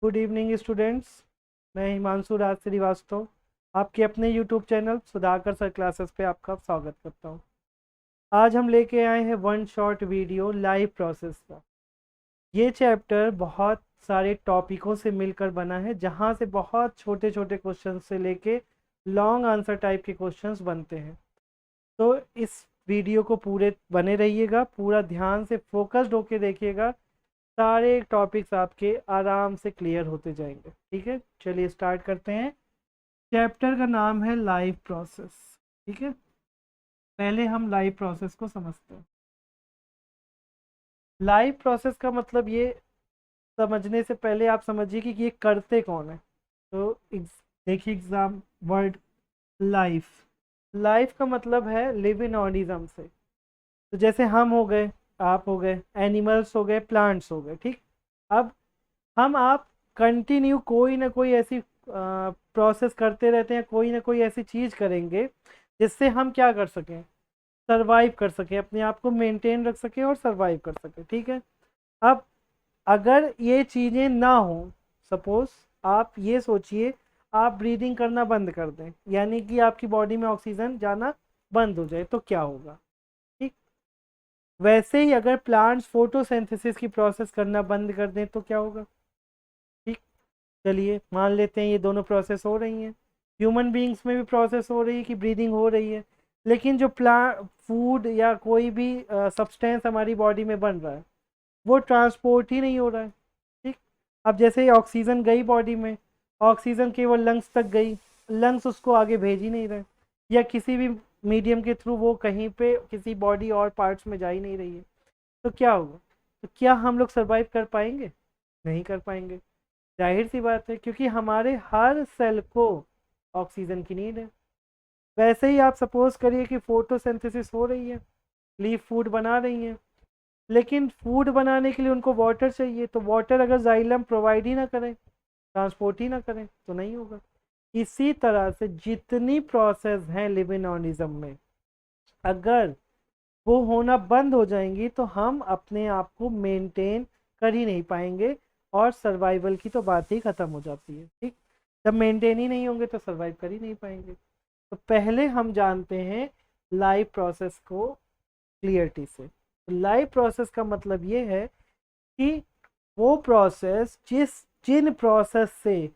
Good evening students. मैं हिमांशु राज श्रीवास्तव आपके अपने YouTube channel Sudhakar sir classes पे आपका स्वागत करता हूँ। आज हम लेके आए हैं one shot video live process का। ये चैप्टर बहुत सारे टॉपिकों से मिलकर बना है, जहाँ से बहुत छोटे छोटे क्वेश्चन से लेके लॉन्ग आंसर टाइप के क्वेश्चंस बनते हैं। तो इस वीडियो को पूरे बने रहिएगा, पूरा ध्यान से फोकस्ड होके देखिएगा, सारे टॉपिक्स आपके आराम से क्लियर होते जाएंगे। ठीक है, चलिए स्टार्ट करते हैं। चैप्टर का नाम है लाइव प्रोसेस। ठीक है, पहले हम लाइव प्रोसेस को समझते हैं। लाइव प्रोसेस का मतलब ये समझने से पहले आप समझिए कि ये करते कौन है। तो देखिए एग्जाम वर्ड लाइफ। लाइफ का मतलब है लिव इन ऑर्गेनिज्म से। तो जैसे हम हो गए, आप हो गए, एनिमल्स हो गए, प्लांट्स हो गए। ठीक, अब हम आप कंटिन्यू कोई ना कोई ऐसी प्रोसेस करते रहते हैं, कोई ना कोई ऐसी चीज़ करेंगे जिससे हम क्या कर सकें, सरवाइव कर सकें, अपने आप को मेंटेन रख सकें और सरवाइव कर सकें। ठीक है, अब अगर ये चीज़ें ना हो, सपोज आप ये सोचिए आप ब्रीदिंग करना बंद कर दें, यानी कि आपकी बॉडी में ऑक्सीजन जाना बंद हो जाए, तो क्या होगा। ठीक, वैसे ही अगर प्लांट्स फोटोसिंथेसिस की प्रोसेस करना बंद कर दें तो क्या होगा। ठीक, चलिए मान लेते हैं ये दोनों प्रोसेस हो रही हैं, ह्यूमन बीइंग्स में भी प्रोसेस हो रही है कि ब्रीदिंग हो रही है, लेकिन जो फूड या कोई भी सब्सटेंस हमारी बॉडी में बन रहा है वो ट्रांसपोर्ट ही नहीं हो रहा है। ठीक, अब जैसे ऑक्सीजन गई बॉडी में, ऑक्सीजन केवल लंग्स तक गई, लंग्स उसको आगे भेज ही नहीं रहे, या किसी भी मीडियम के थ्रू वो कहीं पे किसी बॉडी और पार्ट्स में जा ही नहीं रही है, तो क्या होगा। तो क्या हम लोग सरवाइव कर पाएंगे? नहीं कर पाएंगे। जाहिर सी बात है, क्योंकि हमारे हर सेल को ऑक्सीजन की नीड है। वैसे ही आप सपोज करिए कि फोटोसिंथेसिस हो रही है, लीफ फूड बना रही हैं, लेकिन फूड बनाने के लिए उनको वाटर चाहिए, तो वाटर अगर जाइलम प्रोवाइड ही ना करें, ट्रांसपोर्ट ही ना करें, तो नहीं होगा। इसी तरह से जितनी प्रोसेस हैं लिविंग ऑर्गेनिज्म में, अगर वो होना बंद हो जाएंगी तो हम अपने आप को मेंटेन कर ही नहीं पाएंगे, और सर्वाइवल की तो बात ही खत्म हो जाती है। ठीक, जब मेंटेन ही नहीं होंगे तो सर्वाइव कर ही नहीं पाएंगे। तो पहले हम जानते हैं लाइव प्रोसेस को क्लियरिटी से। लाइव प्रोसेस का मतलब ये है कि वो प्रोसेस जिन प्रोसेस से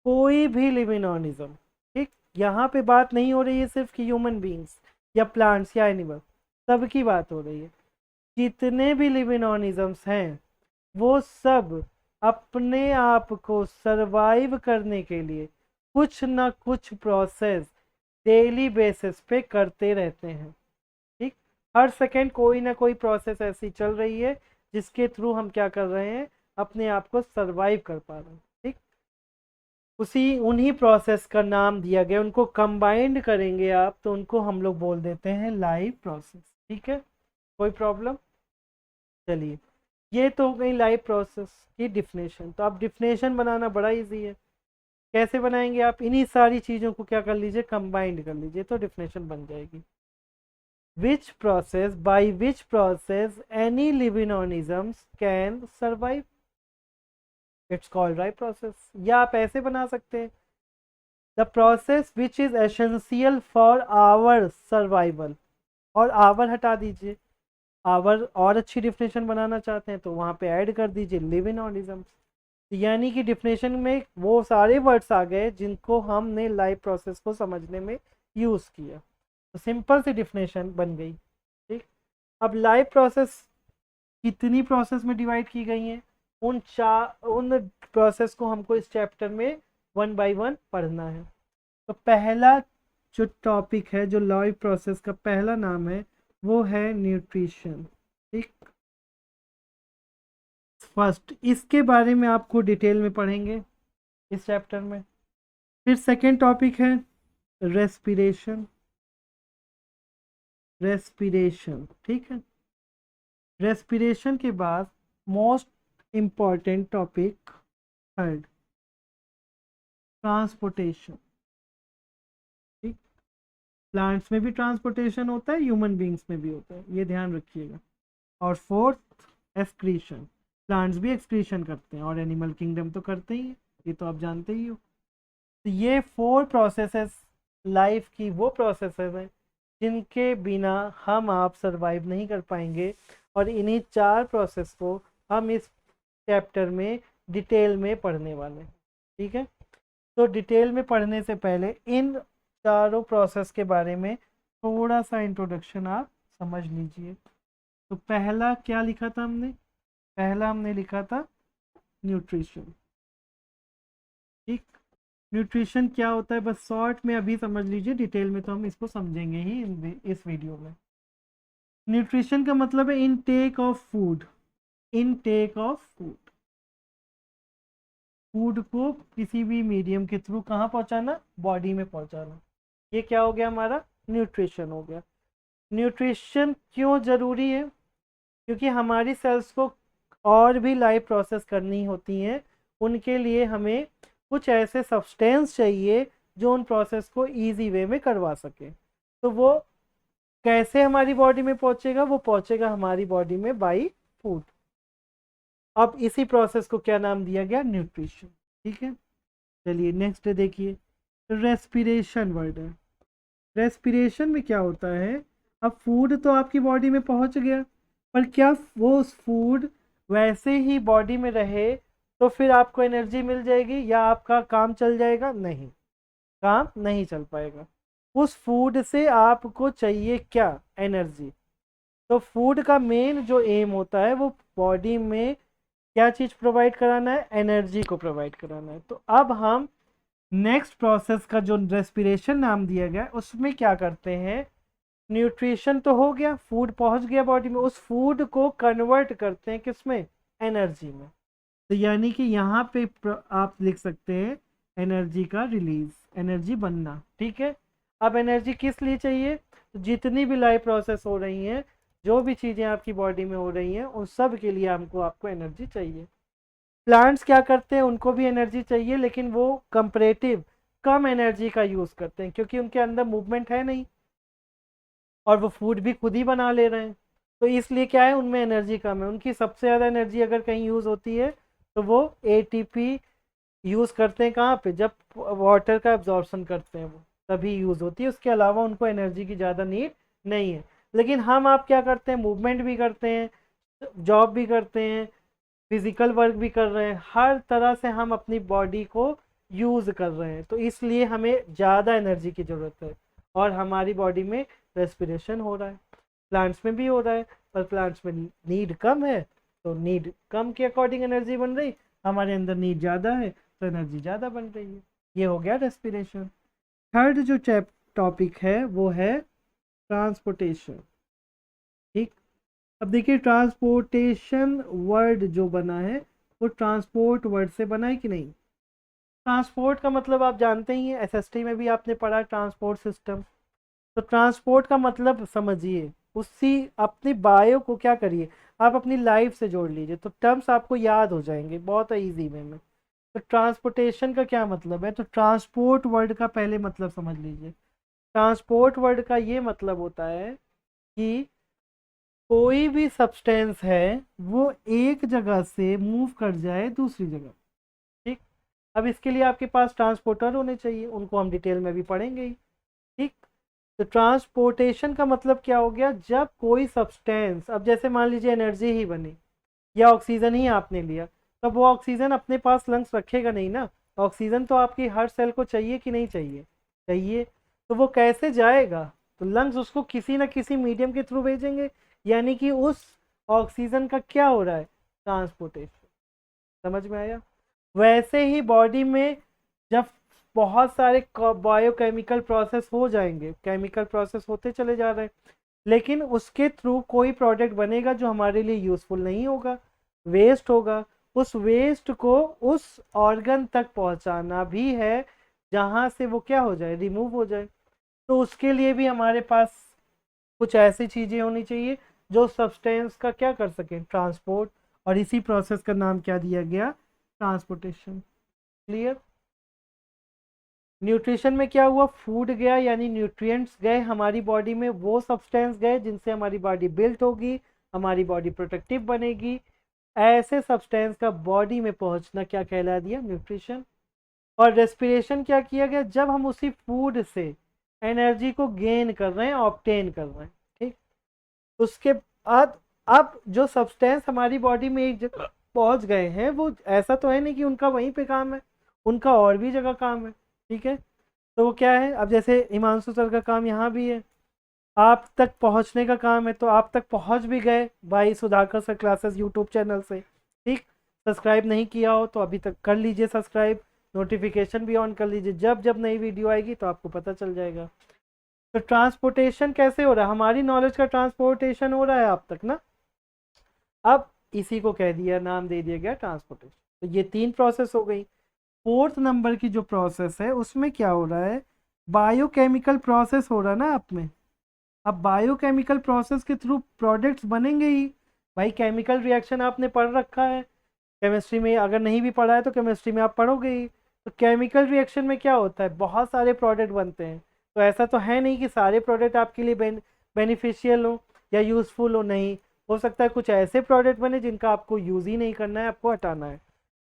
कोई भी लिविंग ऑर्गेनिज्म, ठीक, यहाँ पे बात नहीं हो रही है सिर्फ कि ह्यूमन बींग्स या प्लांट्स या एनिमल, सबकी बात हो रही है। जितने भी लिविंग ऑर्गेनिजम्स हैं वो सब अपने आप को सरवाइव करने के लिए कुछ ना कुछ प्रोसेस डेली बेसिस पे करते रहते हैं। ठीक, हर सेकेंड कोई ना कोई प्रोसेस ऐसी चल रही है जिसके थ्रू हम क्या कर रहे हैं, अपने आप को सरवाइव कर पा रहे हैं। ठीक, उसी उन्हीं प्रोसेस का नाम दिया गया, उनको कंबाइंड करेंगे आप तो उनको हम लोग बोल देते हैं लाइव प्रोसेस। ठीक है, कोई प्रॉब्लम? चलिए, ये तो हो गई लाइव प्रोसेस की डिफिनेशन। तो आप डिफिनेशन बनाना बड़ा इजी है। कैसे बनाएंगे आप, इन्हीं सारी चीज़ों को क्या कर लीजिए, कंबाइंड कर लीजिए, तो डिफिनेशन बन जाएगी। Which process, by which process any living organisms can survive, it's called live process. या आप ऐसे बना सकते हैं, the process which is essential for our survival, और आवर हटा दीजिए, आवर और अच्छी डिफिनेशन बनाना चाहते हैं तो वहाँ पे ऐड कर दीजिए लिव इन ऑर्गेनिजम्स। यानी कि डिफिनेशन में वो सारे वर्ड्स आ गए जिनको हमने लाइव प्रोसेस को समझने में यूज़ किया, तो सिंपल सी डिफिनेशन बन गई। ठीक, अब लाइव प्रोसेस कितनी प्रोसेस में डिवाइड की गई हैं, उन प्रोसेस को हमको इस चैप्टर में वन बाय वन पढ़ना है। तो पहला जो टॉपिक है, जो लाइव प्रोसेस का पहला नाम है, वो है न्यूट्रिशन। ठीक, फर्स्ट इसके बारे में आपको डिटेल में पढ़ेंगे इस चैप्टर में। फिर सेकेंड टॉपिक है रेस्पिरेशन। रेस्पिरेशन, ठीक है। रेस्पिरेशन के बाद most important topic third, transportation. ठीक, प्लांट्स में भी ट्रांसपोर्टेशन होता है, ह्यूमन बींग्स में भी होता है, ये ध्यान रखिएगा। और फोर्थ एक्सक्रीशन, प्लांट्स भी एक्सक्रीशन करते हैं और एनिमल किंगडम तो करते ही हैं, ये तो आप जानते ही हो। तो ये 4 प्रोसेसेस लाइफ की वो प्रोसेसेस हैं जिनके बिना हम आप सरवाइव नहीं कर पाएंगे, और इन्हीं 4 प्रोसेस को हम इस चैप्टर में डिटेल में पढ़ने वाले हैं। ठीक है, तो डिटेल में पढ़ने से पहले इन चारों प्रोसेस के बारे में थोड़ा सा इंट्रोडक्शन आप समझ लीजिए। तो पहला क्या लिखा था हमने? पहला हमने लिखा था न्यूट्रिशन। ठीक, न्यूट्रिशन क्या होता है बस शॉर्ट में अभी समझ लीजिए, डिटेल में तो हम इसको समझेंगे ही इस वीडियो में। न्यूट्रिशन का मतलब है intake of food. Intake of food, food को किसी भी मीडियम के थ्रू कहाँ पहुँचाना? बॉडी में पहुँचाना। ये क्या हो गया? हमारा न्यूट्रिशन हो गया। न्यूट्रिशन क्यों ज़रूरी है? क्योंकि हमारी सेल्स को और भी लाइफ प्रोसेस करनी होती हैं, उनके लिए हमें कुछ ऐसे सब्सटेंस चाहिए जो उन प्रोसेस को इजी वे में करवा सके। तो वो कैसे हमारी बॉडी में पहुंचेगा? वो पहुंचेगा हमारी बॉडी में बाय फूड। अब इसी प्रोसेस को क्या नाम दिया गया? न्यूट्रिशन। ठीक है, चलिए नेक्स्ट देखिए, रेस्पिरेशन वर्ड है। रेस्पिरेशन में क्या होता है? अब फूड तो आपकी बॉडी में पहुंच गया, पर क्या वो फूड वैसे ही बॉडी में रहे तो फिर आपको एनर्जी मिल जाएगी या आपका काम चल जाएगा? नहीं, काम नहीं चल पाएगा। उस फूड से आपको चाहिए क्या? एनर्जी। तो फूड का मेन जो एम होता है वो बॉडी में क्या चीज़ प्रोवाइड कराना है? एनर्जी को प्रोवाइड कराना है। तो अब हम नेक्स्ट प्रोसेस का जो रेस्पिरेशन नाम दिया गया उसमें क्या करते हैं? न्यूट्रिशन तो हो गया, फूड पहुंच गया बॉडी में, उस फूड को कन्वर्ट करते हैं किसमें? एनर्जी में। तो यानी कि यहाँ पे आप लिख सकते हैं एनर्जी का रिलीज, एनर्जी बनना। ठीक है, अब एनर्जी किस लिए चाहिए? तो जितनी भी लाइफ प्रोसेस हो रही हैं, जो भी चीज़ें आपकी बॉडी में हो रही हैं, उन सब के लिए आपको एनर्जी चाहिए। प्लांट्स क्या करते हैं? उनको भी एनर्जी चाहिए, लेकिन वो कंपैरेटिव कम एनर्जी का यूज़ करते हैं क्योंकि उनके अंदर मूवमेंट है नहीं और वो फूड भी खुद ही बना ले रहे हैं। तो इसलिए क्या है, उनमें एनर्जी कम है। उनकी सबसे ज़्यादा एनर्जी अगर कहीं यूज़ होती है तो वो एटीपी यूज़ करते हैं। कहाँ पे? जब वाटर का एब्जॉर्प्शन करते हैं वो तभी यूज़ होती है, उसके अलावा उनको एनर्जी की ज़्यादा नीड नहीं है। लेकिन हम आप क्या करते हैं? मूवमेंट भी करते हैं, जॉब भी करते हैं, फिजिकल वर्क भी कर रहे हैं, हर तरह से हम अपनी बॉडी को यूज़ कर रहे हैं, तो इसलिए हमें ज़्यादा एनर्जी की ज़रूरत है और हमारी बॉडी में रेस्पिरेशन हो रहा है। प्लांट्स में भी हो रहा है, पर प्लांट्स में नीड कम है, तो नीड कम के अकॉर्डिंग एनर्जी बन रही, हमारे अंदर नीड ज़्यादा है तो एनर्जी ज़्यादा बन रही है। ये हो गया रेस्पिरेशन। थर्ड जो टॉपिक है वो है ट्रांसपोर्टेशन। ठीक, अब देखिए ट्रांसपोर्टेशन वर्ड जो बना है वो ट्रांसपोर्ट वर्ड से बना है कि नहीं? ट्रांसपोर्ट का मतलब आप जानते ही हैं, एसएसटी में भी आपने पढ़ा ट्रांसपोर्ट सिस्टम। तो ट्रांसपोर्ट का मतलब समझिए, उसी अपनी बायो को क्या करिए, आप अपनी लाइफ से जोड़ लीजिए तो टर्म्स आपको याद हो जाएंगे बहुत ईजी वे में। तो ट्रांसपोर्टेशन का क्या मतलब है? तो ट्रांसपोर्ट वर्ड का पहले मतलब समझ लीजिए। ट्रांसपोर्ट वर्ड का ये मतलब होता है कि कोई भी सब्सटेंस है वो एक जगह से मूव कर जाए दूसरी जगह। ठीक, अब इसके लिए आपके पास ट्रांसपोर्टर होने चाहिए, उनको हम डिटेल में भी पढ़ेंगे ही। ठीक, तो ट्रांसपोर्टेशन का मतलब क्या हो गया? जब कोई सब्सटेंस, अब जैसे मान लीजिए एनर्जी ही बनी या ऑक्सीजन ही आपने लिया, तब वो ऑक्सीजन अपने पास लंग्स रखेगा नहीं ना। ऑक्सीजन तो आपकी हर सेल को चाहिए कि नहीं चाहिए? चाहिए। तो वो कैसे जाएगा? तो लंग्स उसको किसी ना किसी मीडियम के थ्रू भेजेंगे, यानी कि उस ऑक्सीजन का क्या हो रहा है? ट्रांसपोर्टेशन। समझ में आया? वैसे ही बॉडी में जब बहुत सारे बायोकेमिकल प्रोसेस हो जाएंगे, केमिकल प्रोसेस होते चले जा रहे हैं, लेकिन उसके थ्रू कोई प्रोडक्ट बनेगा जो हमारे लिए यूज़फुल नहीं होगा, वेस्ट होगा। उस वेस्ट को उस ऑर्गन तक पहुंचाना भी है जहां से वो क्या हो जाए? रिमूव हो जाए। तो उसके लिए भी हमारे पास कुछ ऐसी चीज़ें होनी चाहिए जो सब्सटेंस का क्या कर सकें? ट्रांसपोर्ट। और इसी प्रोसेस का नाम क्या दिया गया? ट्रांसपोर्टेशन। क्लियर? न्यूट्रिशन में क्या हुआ? फूड गया, यानी न्यूट्रिएंट्स गए हमारी बॉडी में, वो सब्सटेंस गए जिनसे हमारी बॉडी बिल्ट होगी, हमारी बॉडी प्रोटेक्टिव बनेगी, ऐसे सब्सटेंस का बॉडी में पहुंचना क्या कहला दिया, न्यूट्रिशन। और रेस्पिरेशन क्या किया गया, जब हम उसी फूड से एनर्जी को गेन कर रहे हैं, ऑब्टेन कर रहे हैं, ठीक। उसके बाद अब जो सब्सटेंस हमारी बॉडी में एक जगह पहुंच गए हैं, वो ऐसा तो है नहीं कि उनका वहीं पे काम है, उनका और भी जगह काम है, ठीक है। तो वो क्या है, अब जैसे हिमांशु सर का काम यहाँ भी है, आप तक पहुंचने का काम है, तो आप तक पहुंच भी गए भाई Sudhakar sir classes YouTube channel से, ठीक। सब्सक्राइब नहीं किया हो तो अभी तक कर लीजिए सब्सक्राइब, नोटिफिकेशन भी ऑन कर लीजिए, जब जब नई वीडियो आएगी तो आपको पता चल जाएगा। तो ट्रांसपोर्टेशन कैसे हो रहा है, हमारी नॉलेज का ट्रांसपोर्टेशन हो रहा है आप तक ना। अब इसी को कह दिया, नाम दे दिया गया ट्रांसपोर्टेशन। तो ये 3 प्रोसेस हो गई। फोर्थ नंबर की जो प्रोसेस है उसमें क्या हो रहा है, बायोकेमिकल प्रोसेस हो रहा है ना आप में। अब बायोकेमिकल प्रोसेस के थ्रू प्रोडक्ट्स बनेंगे ही। भाई केमिकल रिएक्शन आपने पढ़ रखा है केमिस्ट्री में, अगर नहीं भी पढ़ा है तो केमिस्ट्री में आप पढ़ोगे ही। तो केमिकल रिएक्शन में क्या होता है, बहुत सारे प्रोडक्ट बनते हैं। तो ऐसा तो है नहीं कि सारे प्रोडक्ट आपके लिए बेनिफिशियल हो या यूज़फुल हो, नहीं। हो सकता है कुछ ऐसे प्रोडक्ट बने जिनका आपको यूज़ ही नहीं करना है, आपको हटाना है।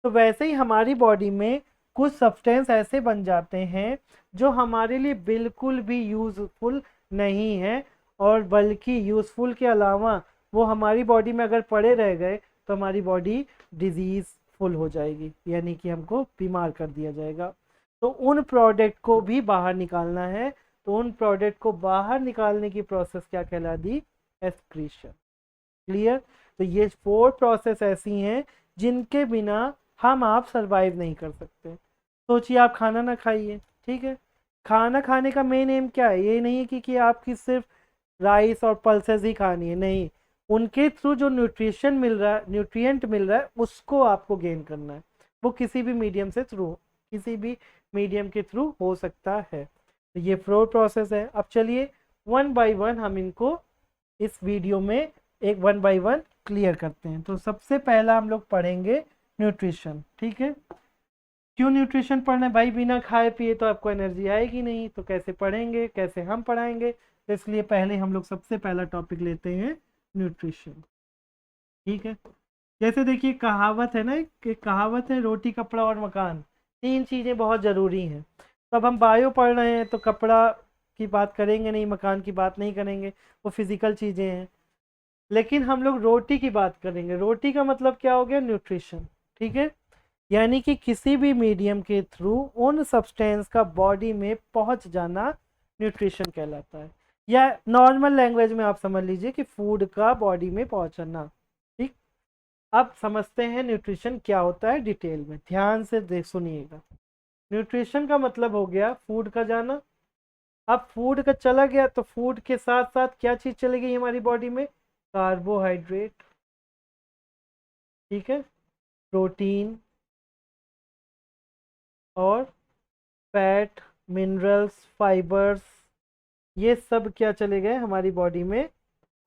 तो वैसे ही हमारी बॉडी में कुछ सब्सटेंस ऐसे बन जाते हैं जो हमारे लिए बिल्कुल भी यूज़फुल नहीं है, और बल्कि यूज़फुल के अलावा वो हमारी बॉडी में अगर पड़े रह गए तो हमारी बॉडी डिजीज़ फुल हो जाएगी, यानी कि हमको बीमार कर दिया जाएगा। तो उन प्रोडक्ट को भी बाहर निकालना है। तो उन प्रोडक्ट को बाहर निकालने की प्रोसेस क्या कहला दी, एक्सक्रीशन। क्लियर। तो ये 4 प्रोसेस ऐसी हैं जिनके बिना हम आप सरवाइव नहीं कर सकते। सोचिए आप खाना ना खाइए, ठीक है। खाना खाने का मेन एम क्या है, ये नहीं है कि आपकी सिर्फ राइस और पल्सेस ही खानी है, नहीं। उनके थ्रू जो न्यूट्रिशन मिल रहा है, न्यूट्रिएंट मिल रहा है, उसको आपको गेन करना है। वो किसी भी मीडियम से थ्रू, किसी भी मीडियम के थ्रू हो सकता है। तो ये 4 प्रोसेस है। अब चलिए वन बाय वन हम इनको इस वीडियो में एक वन बाय वन क्लियर करते हैं। तो सबसे पहला हम लोग पढ़ेंगे न्यूट्रिशन, ठीक है। क्यों न्यूट्रिशन पढ़ना है भाई, बिना खाए पिए तो आपको एनर्जी आएगी नहीं, तो कैसे पढ़ेंगे, कैसे हम पढ़ाएंगे। तो इसलिए पहले हम लोग सबसे पहला टॉपिक लेते हैं न्यूट्रिशन, ठीक है। जैसे देखिए कहावत है ना, एक कहावत है, रोटी कपड़ा और मकान, 3 चीज़ें बहुत ज़रूरी हैं। तो अब हम बायो पढ़ रहे हैं तो कपड़ा की बात करेंगे नहीं, मकान की बात नहीं करेंगे, वो फिजिकल चीज़ें हैं। लेकिन हम लोग रोटी की बात करेंगे। रोटी का मतलब क्या हो गया, न्यूट्रिशन, ठीक है। यानी कि किसी भी मीडियम के थ्रू उन सब्सटेंस का बॉडी में पहुंच जाना न्यूट्रिशन कहलाता है। या नॉर्मल लैंग्वेज में आप समझ लीजिए कि फूड का बॉडी में पहुंचना, ठीक। अब समझते हैं न्यूट्रिशन क्या होता है डिटेल में, ध्यान से देख सुनिएगा। न्यूट्रिशन का मतलब हो गया फूड का जाना। अब फूड का चला गया तो फूड के साथ साथ क्या चीज़ चली गई हमारी बॉडी में, कार्बोहाइड्रेट, ठीक है, प्रोटीन और फैट, मिनरल्स, फाइबर्स, ये सब क्या चले गए हमारी बॉडी में।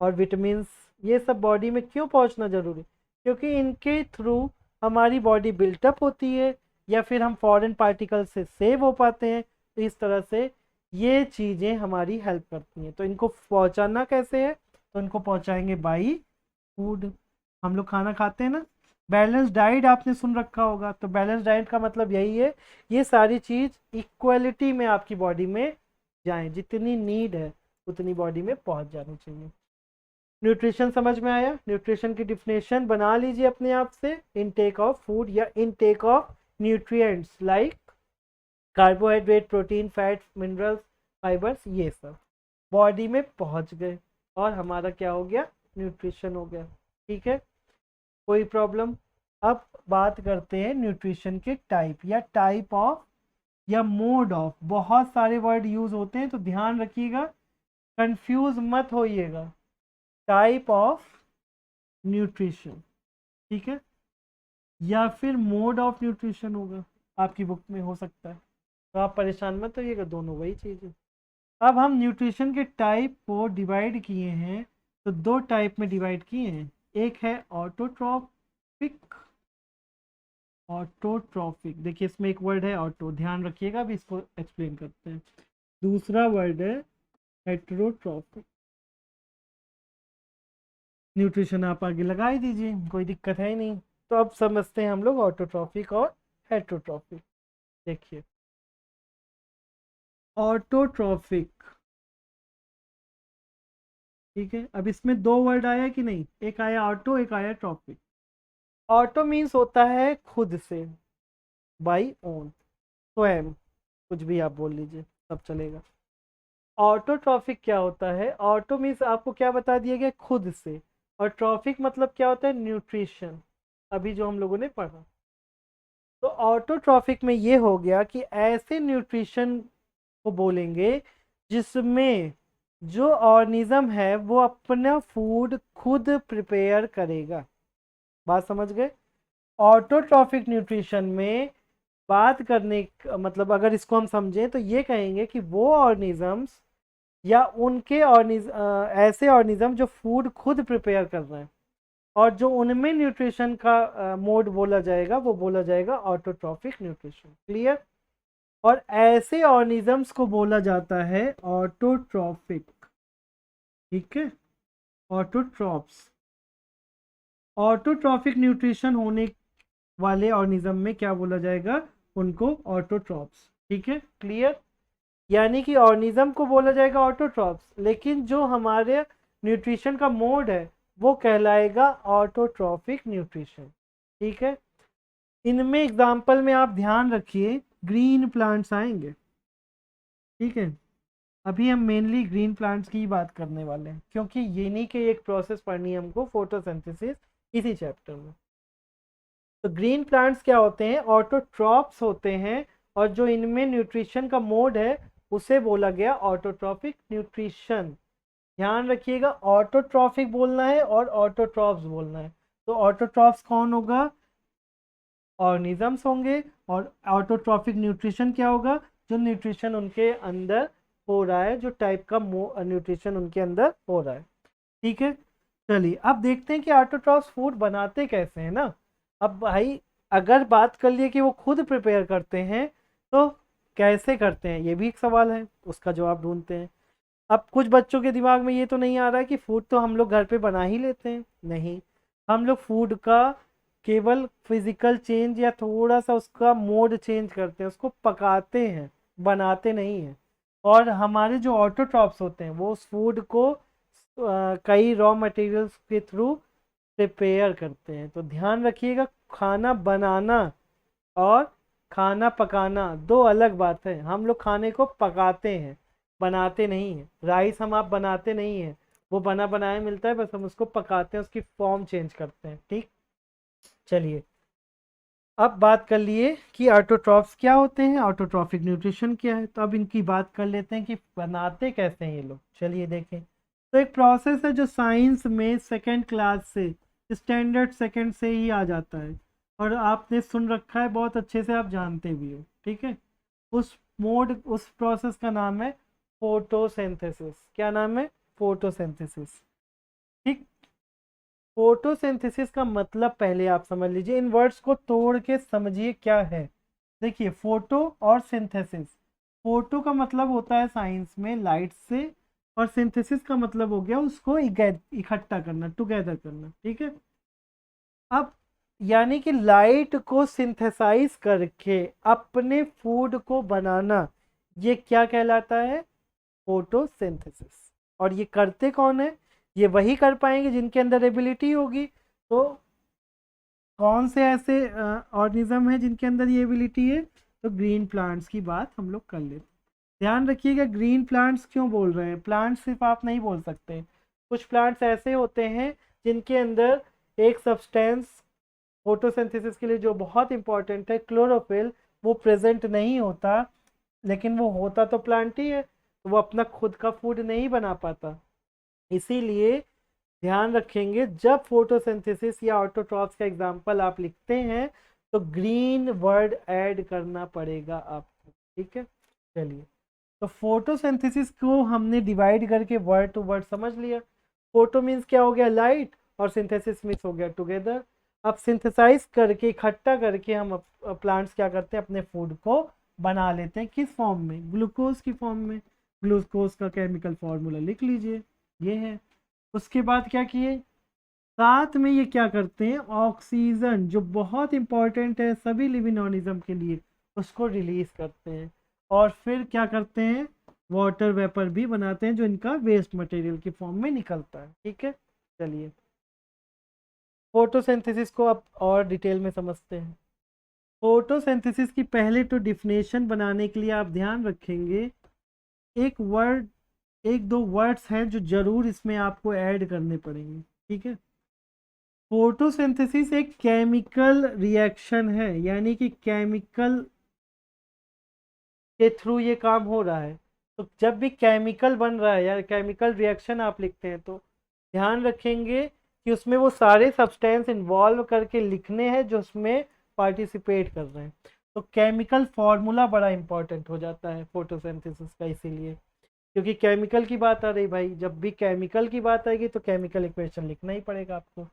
और विटामिन्स, ये सब बॉडी में क्यों पहुंचना जरूरी, क्योंकि इनके थ्रू हमारी बॉडी बिल्टअप होती है, या फिर हम फॉरेन पार्टिकल से सेव हो पाते हैं। तो इस तरह से ये चीज़ें हमारी हेल्प करती हैं। तो इनको पहुंचाना कैसे है, तो इनको पहुंचाएंगे बाई फूड। हम लोग खाना खाते हैं ना, बैलेंस डाइट आपने सुन रखा होगा। तो बैलेंस डाइट का मतलब यही है, ये सारी चीज़ इक्वलिटी में आपकी बॉडी में जाएं, जितनी नीड है उतनी बॉडी में पहुंच जानी चाहिए। न्यूट्रिशन समझ में आया। न्यूट्रिशन की डिफिनेशन बना लीजिए अपने आप से, इनटेक ऑफ फूड या intake of nutrients like carbohydrate, protein, fat, minerals, fibres, ये सब बॉडी में पहुंच गए और हमारा क्या हो गया, न्यूट्रिशन हो गया, ठीक है। कोई प्रॉब्लम। अब बात करते हैं न्यूट्रिशन के टाइप या टाइप ऑफ या मोड ऑफ। बहुत सारे वर्ड यूज होते हैं तो ध्यान रखिएगा, कंफ्यूज मत होइएगा। टाइप ऑफ न्यूट्रिशन, ठीक है, या फिर मोड ऑफ न्यूट्रिशन होगा, आपकी बुक में हो सकता है, तो आप परेशान मत होइएगा, दोनों वही चीज़ है। अब हम न्यूट्रिशन के टाइप को डिवाइड किए हैं, तो 2 टाइप में डिवाइड किए हैं। एक है ऑटोट्रॉपिक, ऑटोट्रॉफिक, देखिए इसमें एक वर्ड है ऑटो, ध्यान रखिएगा, अभी इसको एक्सप्लेन करते हैं। दूसरा वर्ड है हेटेरोट्रॉफिक, न्यूट्रिशन आप आगे लगा ही दीजिए, कोई दिक्कत है ही नहीं। तो अब समझते हैं हम लोग ऑटोट्रॉफिक और हेटरोट्रॉफिक। देखिए ऑटोट्रॉफिक, ठीक है, अब इसमें दो वर्ड आया कि नहीं, एक आया ऑटो, एक आया ट्रॉफिक। ऑटो मीन्स होता है खुद से, बाई ओन, स्वयं, कुछ भी आप बोल लीजिए सब चलेगा। ऑटोट्रॉफिक क्या होता है, ऑटो मीन्स आपको क्या बता दिया गया, खुद से, और ट्रॉफिक मतलब क्या होता है, न्यूट्रिशन, अभी जो हम लोगों ने पढ़ा। तो ऑटोट्रॉफिक में ये हो गया कि ऐसे न्यूट्रिशन को बोलेंगे जिसमें जो ऑर्गेनिज्म है वो अपना फूड खुद प्रिपेयर करेगा। बात समझ गए। ऑटोट्रॉफिक न्यूट्रिशन में बात करने मतलब अगर इसको हम समझें तो ये कहेंगे कि वो ऑर्गेनिजम्स या उनके ऐसे ऑर्गेनिज्म जो फूड खुद प्रिपेयर कर रहे हैं और जो उनमें न्यूट्रिशन का मोड बोला जाएगा वो बोला जाएगा ऑटोट्रॉफिक न्यूट्रिशन। क्लियर। और ऐसे ऑर्गेनिजम्स को बोला जाता है ऑटोट्रॉफिक। ठीक है, ऑटोट्रॉप्स। ऑटोट्रॉफिक न्यूट्रिशन होने वाले ऑर्गेनिज्म में क्या बोला जाएगा, उनको ऑटोट्रॉप्स। ठीक है, क्लियर। यानी कि ऑर्गेनिज्म को बोला जाएगा ऑटोट्रॉप्स, लेकिन जो हमारे न्यूट्रिशन का मोड है वो कहलाएगा ऑटोट्रॉफिक न्यूट्रिशन। ठीक है। इनमें एग्जाम्पल में आप ध्यान रखिए ग्रीन प्लांट्स आएंगे। ठीक है, अभी हम मेनली ग्रीन प्लांट्स की बात करने वाले हैं क्योंकि इन्हीं की एक प्रोसेस पढ़नी है हमको, फोटोसिंथेसिस, इसी चैप्टर में। तो ग्रीन प्लांट्स क्या होते हैं, ऑटोट्रॉप्स होते हैं, और जो इनमें न्यूट्रिशन का मोड है उसे बोला गया ऑटोट्रॉफिक न्यूट्रिशन। ध्यान रखिएगा, ऑटोट्रॉफिक बोलना है और ऑटोट्रॉप्स बोलना है। तो ऑटोट्रॉप्स कौन होगा, ऑर्गेनिजम्स होंगे, और ऑटोट्रॉफिक न्यूट्रिशन क्या होगा, जो न्यूट्रिशन उनके अंदर हो रहा है, जो टाइप का न्यूट्रिशन उनके अंदर हो रहा है। ठीक है, चलिए अब देखते हैं कि ऑटोट्रॉफ्स फूड बनाते कैसे हैं ना। अब भाई अगर बात कर लिए कि वो खुद प्रिपेयर करते हैं तो कैसे करते हैं, ये भी एक सवाल है, उसका जवाब ढूंढते हैं। अब कुछ बच्चों के दिमाग में ये तो नहीं आ रहा है कि फूड तो हम लोग घर पे बना ही लेते हैं। नहीं, हम लोग फूड का केवल फिजिकल चेंज या थोड़ा सा उसका मोड चेंज करते हैं, उसको पकाते हैं, बनाते नहीं हैं। और हमारे जो ऑटोट्रॉप्स होते हैं वो उस फूड को कई रॉ मटेरियल्स के थ्रू प्रिपेयर करते हैं। तो ध्यान रखिएगा, खाना बनाना और खाना पकाना दो अलग बात है। हम लोग खाने को पकाते हैं, बनाते नहीं हैं। राइस हम आप बनाते नहीं हैं, वो बना बनाया मिलता है, बस हम उसको पकाते हैं, उसकी फॉर्म चेंज करते हैं। ठीक, चलिए अब बात कर लिए कि ऑटोट्रॉफ्स क्या होते हैं, ऑटोट्रॉफिक न्यूट्रिशन क्या है। तो अब इनकी बात कर लेते हैं कि बनाते कैसे हैं ये लोग। चलिए देखें, तो एक प्रोसेस है जो साइंस में सेकंड क्लास से, स्टैंडर्ड सेकंड से ही आ जाता है, और आपने सुन रखा है बहुत अच्छे से, आप जानते भी हो। ठीक है, उस प्रोसेस का नाम है फोटोसिंथेसिस। क्या नाम है, फोटोसिंथेसिस। ठीक, फोटोसिंथेसिस का मतलब पहले आप समझ लीजिए, इन वर्ड्स को तोड़ के समझिए क्या है। देखिए फोटो और सिंथेसिस, फोटो का मतलब होता है साइंस में लाइट से, और सिंथेसिस का मतलब हो गया उसको इकट्ठा करना, टुगेदर करना। ठीक है, अब यानी कि लाइट को सिंथेसाइज करके अपने फूड को बनाना, ये क्या कहलाता है, फोटोसिंथेसिस। और ये करते कौन है, ये वही कर पाएंगे जिनके अंदर एबिलिटी होगी। तो कौन से ऐसे ऑर्गेनिज्म है जिनके अंदर ये एबिलिटी है, तो ग्रीन प्लांट्स की बात हम लोग कर लेते हैं। ध्यान रखिएगा, ग्रीन प्लांट्स क्यों बोल रहे हैं, प्लांट्स सिर्फ आप नहीं बोल सकते। कुछ प्लांट्स ऐसे होते हैं जिनके अंदर एक सब्सटेंस फोटोसिंथेसिस के लिए जो बहुत इंपॉर्टेंट है, क्लोरोफिल, वो प्रेजेंट नहीं होता। लेकिन वो होता तो प्लांट ही है, तो वो अपना खुद का फूड नहीं बना पाता। इसीलिए ध्यान रखेंगे, जब फोटोसिंथेसिस या ऑटोट्रॉफ्स का एग्जांपल आप लिखते हैं तो ग्रीन वर्ड ऐड करना पड़ेगा आपको। ठीक है, चलिए, तो फोटोसिंथेसिस को हमने डिवाइड करके वर्ड टू वर्ड समझ लिया। फोटो मीन्स क्या हो गया, लाइट, और सिंथेसिस मीन्स हो गया टुगेदर। अब सिंथेसाइज करके, इकट्ठा करके हम प्लांट्स क्या करते हैं, अपने फूड को बना लेते हैं। किस फॉर्म में, ग्लूकोज की फॉर्म में। ग्लूकोज का केमिकल फॉर्मूला लिख लीजिए, ये है। उसके बाद क्या किए, साथ में ये क्या करते हैं, ऑक्सीजन जो बहुत इंपॉर्टेंट है सभी लिविंग ऑर्गेनिज्म के लिए, उसको रिलीज करते हैं। और फिर क्या करते हैं, वाटर वेपर भी बनाते हैं जो इनका वेस्ट मटेरियल की फॉर्म में निकलता है। ठीक है, चलिए फोटोसिंथेसिस को अब और डिटेल में समझते हैं। फोटोसिंथेसिस की पहले तो डिफिनेशन बनाने के लिए आप ध्यान रखेंगे, एक वर्ड, एक दो वर्ड्स हैं जो जरूर इसमें आपको ऐड करने पड़ेंगे। ठीक है, फोटोसिंथेसिस एक केमिकल रिएक्शन है, यानी कि केमिकल के थ्रू ये काम हो रहा है। तो जब भी केमिकल बन रहा है या केमिकल रिएक्शन आप लिखते हैं तो ध्यान रखेंगे कि उसमें वो सारे सब्सटेंस इन्वॉल्व करके लिखने हैं जो उसमें पार्टिसिपेट कर रहे हैं। तो केमिकल फॉर्मूला बड़ा इंपॉर्टेंट हो जाता है फोटोसिंथेसिस का, इसीलिए क्योंकि केमिकल की बात आ रही भाई, जब भी केमिकल की बात आएगी तो केमिकल इक्वेशन लिखना ही पड़ेगा आपको।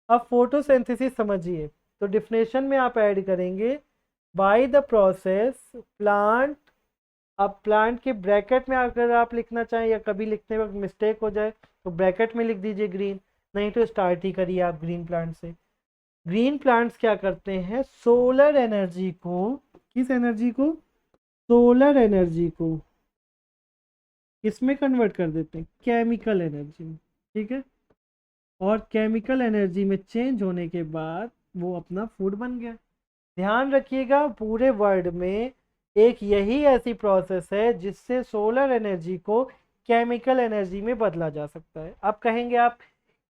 अब फोटोसिंथेसिस समझिए, तो डिफिनेशन में आप ऐड करेंगे बाय द प्रोसेस प्लांट। अब प्लांट के ब्रैकेट में अगर आप लिखना चाहें या कभी लिखने वक्त मिस्टेक हो जाए तो ब्रैकेट में लिख दीजिए ग्रीन, नहीं तो स्टार्ट ही करिए आप ग्रीन प्लांट से। ग्रीन प्लांट्स क्या करते हैं, सोलर एनर्जी को, किस एनर्जी को, सोलर एनर्जी को किसमें कन्वर्ट कर देते हैं, केमिकल एनर्जी में। ठीक है, और केमिकल एनर्जी में चेंज होने के बाद वो अपना फूड बन गया। ध्यान रखिएगा पूरे वर्ल्ड में एक यही ऐसी प्रोसेस है जिससे सोलर एनर्जी को केमिकल एनर्जी में बदला जा सकता है। आप कहेंगे आप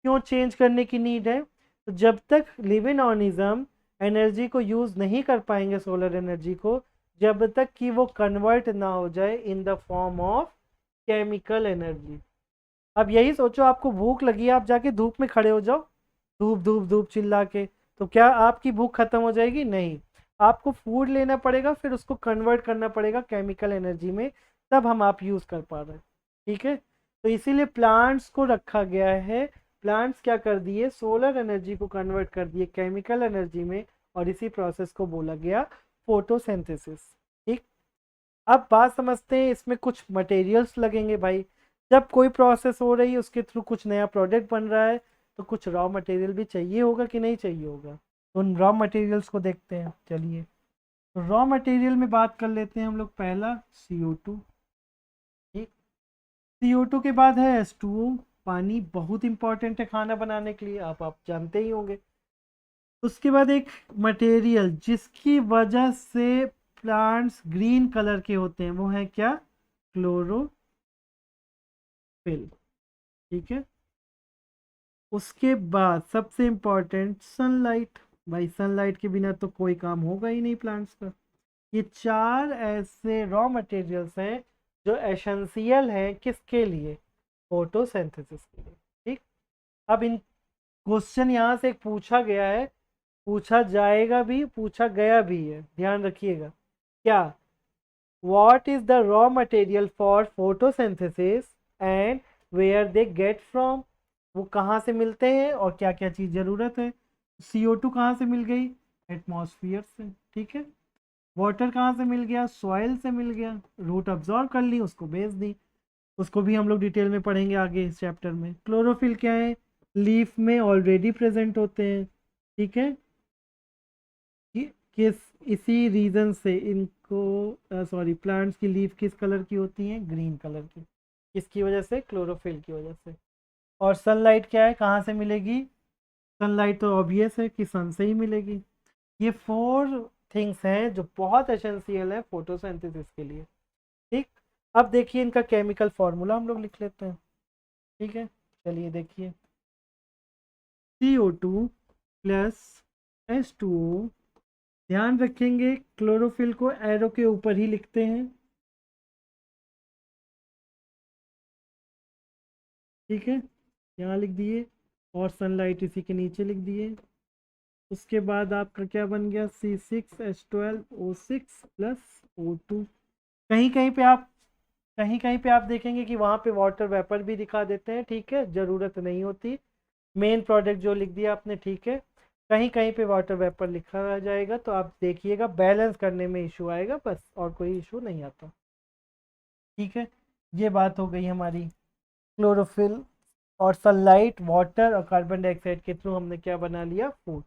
क्यों चेंज करने की नीड है, तो जब तक लिविंग ऑर्गेनिज्म एनर्जी को यूज़ नहीं कर पाएंगे सोलर एनर्जी को, जब तक कि वो कन्वर्ट ना हो जाए in the form of chemical energy. अब यही सोचो, आपको भूख लगी है, आप जाके धूप में खड़े हो जाओ, धूप धूप धूप चिल्ला के, तो क्या आपकी भूख खत्म हो जाएगी, नहीं। आपको फूड लेना पड़ेगा, फिर उसको कन्वर्ट करना पड़ेगा केमिकल एनर्जी में, तब हम आप यूज़ कर पा रहे हैं। ठीक है, तो इसीलिए प्लांट्स को रखा गया है, प्लांट्स क्या कर दिए, सोलर एनर्जी को कन्वर्ट कर दिए केमिकल एनर्जी में, और इसी प्रोसेस को बोला गया फोटोसिंथेसिस। ठीक, अब बात समझते हैं, इसमें कुछ मटेरियल्स लगेंगे भाई। जब कोई प्रोसेस हो रही है उसके थ्रू कुछ नया प्रोडक्ट बन रहा है, तो कुछ रॉ मटेरियल भी चाहिए होगा कि नहीं चाहिए होगा, तो उन रॉ मटेरियल्स को देखते हैं। चलिए, तो रॉ मटेरियल में बात कर लेते हैं हम लोग, पहला CO2। ठीक, CO2 के बाद है H2O, पानी बहुत इंपॉर्टेंट है खाना बनाने के लिए, आप जानते ही होंगे। उसके बाद एक मटेरियल जिसकी वजह से प्लांट्स ग्रीन कलर के होते हैं, वो है क्या, क्लोरोफिल। ठीक है, उसके बाद सबसे इम्पोर्टेंट सनलाइट, भाई सनलाइट के बिना तो कोई काम होगा ही नहीं प्लांट्स का। ये चार ऐसे रॉ मटेरियल्स हैं जो एसेंशियल हैं किसके लिए, फोटोसिंथेसिस के लिए। ठीक, अब इन क्वेश्चन यहाँ से एक पूछा गया है, पूछा जाएगा भी, पूछा गया भी है, ध्यान रखिएगा। क्या, what is the raw material for photosynthesis and where they get from, वो कहाँ से मिलते हैं और क्या क्या चीज़ ज़रूरत है। CO2 कहाँ से मिल गई, एटमॉस्फेयर से। ठीक है, वाटर कहाँ से मिल गया, सॉइल से मिल गया, रूट अब्जॉर्ब कर ली, उसको बेच दी, उसको भी हम लोग डिटेल में पढ़ेंगे आगे इस चैप्टर में। क्लोरोफिल क्या है, लीफ में ऑलरेडी प्रेजेंट होते हैं। ठीक है, किस, इसी रीजन से इनको सॉरी, प्लांट्स की लीफ किस कलर की होती हैं, ग्रीन कलर की, किसकी वजह से, क्लोरोफिल की वजह से। और सनलाइट क्या है, कहाँ से मिलेगी, सनलाइट तो ऑब्वियस है कि सन से ही मिलेगी। ये 4 थिंग्स हैं जो बहुत एसेंशियल है फोटोसिंथेसिस के लिए। ठीक, अब देखिए इनका केमिकल फॉर्मूला हम लोग लिख लेते हैं। ठीक है, चलिए देखिए, CO2 प्लस H2O, ध्यान रखेंगे क्लोरोफिल को एरो के ऊपर ही लिखते हैं। ठीक है, यहाँ लिख दिए, और सनलाइट इसी के नीचे लिख दिए। उसके बाद आपका क्या बन गया, C6H12O6 प्लस O2। कहीं कहीं पे आप, कहीं कहीं पे आप देखेंगे कि वहाँ पे वाटर वेपर भी दिखा देते हैं। ठीक है, ज़रूरत नहीं होती, मेन प्रोडक्ट जो लिख दिया आपने। ठीक है, कहीं कहीं पे वाटर वेपर लिखा रह जाएगा, तो आप देखिएगा बैलेंस करने में इशू आएगा, बस और कोई इशू नहीं आता। ठीक है, ये बात हो गई हमारी क्लोरोफिल और सनलाइट, वाटर और कार्बन डाइऑक्साइड के थ्रू हमने क्या बना लिया, फूड।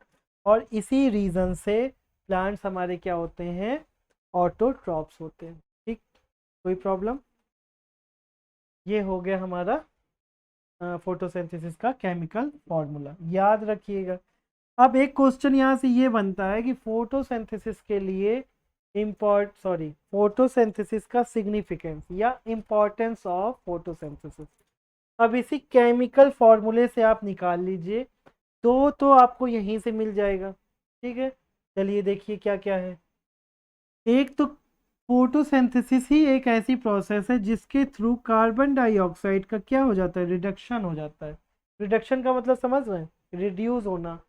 और इसी रीज़न से प्लांट्स हमारे क्या होते हैं, ऑटोट्रॉप्स होते हैं। ठीक, कोई प्रॉब्लम? ये हो गया हमारा फोटोसिंथेसिस का केमिकल फॉर्मूला, याद रखिएगा। अब एक क्वेश्चन यहाँ से ये बनता है कि फोटोसिंथेसिस के लिए फोटोसिंथेसिस का सिग्निफिकेंस या इम्पोर्टेंस ऑफ फोटोसिंथेसिस। अब इसी केमिकल फॉर्मूले से आप निकाल लीजिए, तो आपको यहीं से मिल जाएगा। ठीक है, चलिए देखिए क्या क्या है। एक तो फोटोसिंथेसिस ही एक ऐसी प्रोसेस है जिसके थ्रू कार्बन डाइऑक्साइड का क्या हो जाता है, रिडक्शन हो जाता है। रिडक्शन का मतलब समझ रहे हैं, रिड्यूस होना,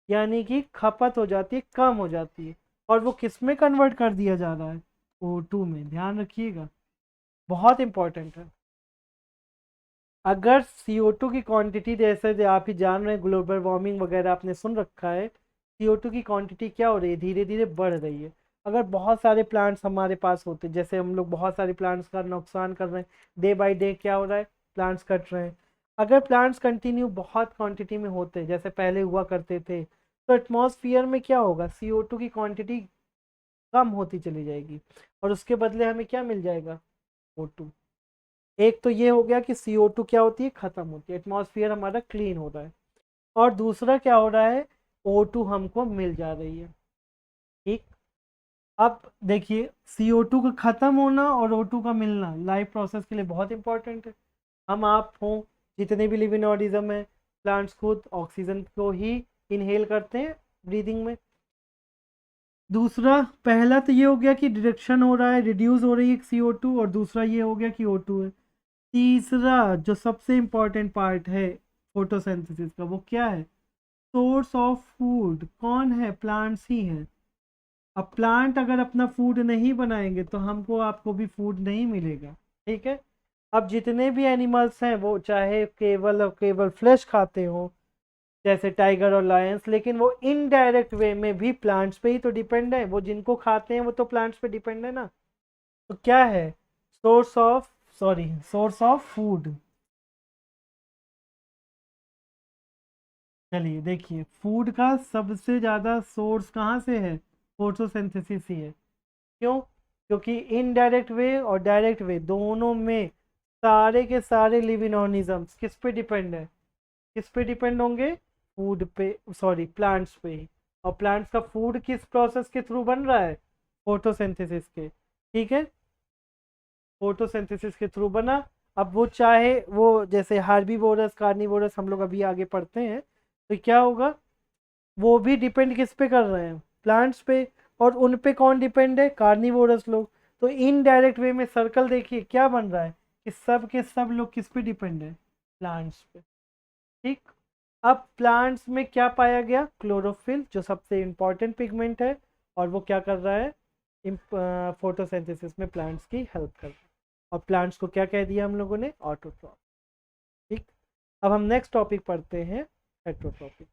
यानी कि खपत हो जाती है, कम हो जाती है। और वो किस में कन्वर्ट कर दिया जा रहा है, O2 में। ध्यान रखिएगा, बहुत इंपॉर्टेंट है। अगर CO2 की क्वांटिटी, जैसे आप ही जान रहे हैं ग्लोबल वार्मिंग वगैरह आपने सुन रखा है, CO2 की क्वांटिटी क्या हो रही है, धीरे धीरे बढ़ रही है। अगर बहुत सारे प्लांट्स हमारे पास होते, जैसे हम लोग बहुत सारे प्लांट्स का नुकसान कर रहे हैं, डे बाय डे क्या हो रहा है, प्लांट्स कट रहे हैं। अगर प्लांट्स कंटिन्यू बहुत क्वांटिटी में होते जैसे पहले हुआ करते थे, तो एटमॉस्फेयर में क्या होगा, CO2 की क्वांटिटी कम होती चली जाएगी और उसके बदले हमें क्या मिल जाएगा, O2। एक तो ये हो गया कि CO2 क्या होती है, खत्म होती है, एटमॉस्फेयर हमारा क्लीन हो रहा है। और दूसरा क्या हो रहा है, O2 हमको मिल जा रही है। ठीक, अब देखिए CO2 का खत्म होना और O2 का मिलना लाइफ प्रोसेस के लिए बहुत इंपॉर्टेंट है। हम आप हों, जितने भी लिविंग ऑर्गेनिज्म है, प्लांट्स खुद ऑक्सीजन को ही इनहेल करते हैं ब्रीदिंग में। दूसरा, पहला तो ये हो गया कि रिडक्शन हो रहा है, रिड्यूस हो रही है CO2, और दूसरा ये हो गया कि O2 है। तीसरा जो सबसे इम्पोर्टेंट पार्ट है फोटोसिंथेसिस का, वो क्या है, सोर्स ऑफ फूड। कौन है, प्लांट्स ही हैं। अब प्लांट अगर अपना फूड नहीं बनाएंगे तो हमको आपको भी फूड नहीं मिलेगा। ठीक है, अब जितने भी एनिमल्स हैं वो चाहे केवल और केवल फ्लैश खाते हो, जैसे टाइगर और लायंस, लेकिन वो इनडायरेक्ट वे में भी प्लांट्स पे ही तो डिपेंड है। वो जिनको खाते हैं वो तो प्लांट्स पे डिपेंड है ना। तो क्या है, सोर्स ऑफ फूड। चलिए देखिए, फूड का सबसे ज़्यादा सोर्स कहाँ से है, फोटोसिंथेसिस ही है। क्यों, क्योंकि इनडायरेक्ट वे और डायरेक्ट वे दोनों में सारे के सारे लिविंग ऑर्गेनिजम्स किस पे डिपेंड है, किस पे डिपेंड होंगे, फूड पे, प्लांट्स पे ही। और प्लांट्स का फूड किस प्रोसेस के थ्रू बन रहा है, फोटोसिंथेसिस के। ठीक है, फोटोसिंथेसिस के थ्रू बना। अब वो चाहे वो जैसे हार्बीवोरस, कार्निवोरस हम लोग अभी आगे पढ़ते हैं, तो क्या होगा, वो भी डिपेंड किस पे कर रहे हैं, प्लांट्स पे। और उन पे कौन डिपेंड है, कार्निवोरस लोग। तो इनडायरेक्ट वे में सर्कल देखिए क्या बन रहा है, कि सब के सब लोग किस पे डिपेंड है, प्लांट्स पे। ठीक, अब प्लांट्स में क्या पाया गया, क्लोरोफिल, जो सबसे इंपॉर्टेंट पिगमेंट है, और वो क्या कर रहा है, फोटोसिंथेसिस में प्लांट्स की हेल्प कर रहा है। और प्लांट्स को क्या कह दिया हम लोगों ने, ऑटोट्रॉफ। ठीक, अब हम नेक्स्ट टॉपिक पढ़ते हैं, हेट्रोट्रॉपिक।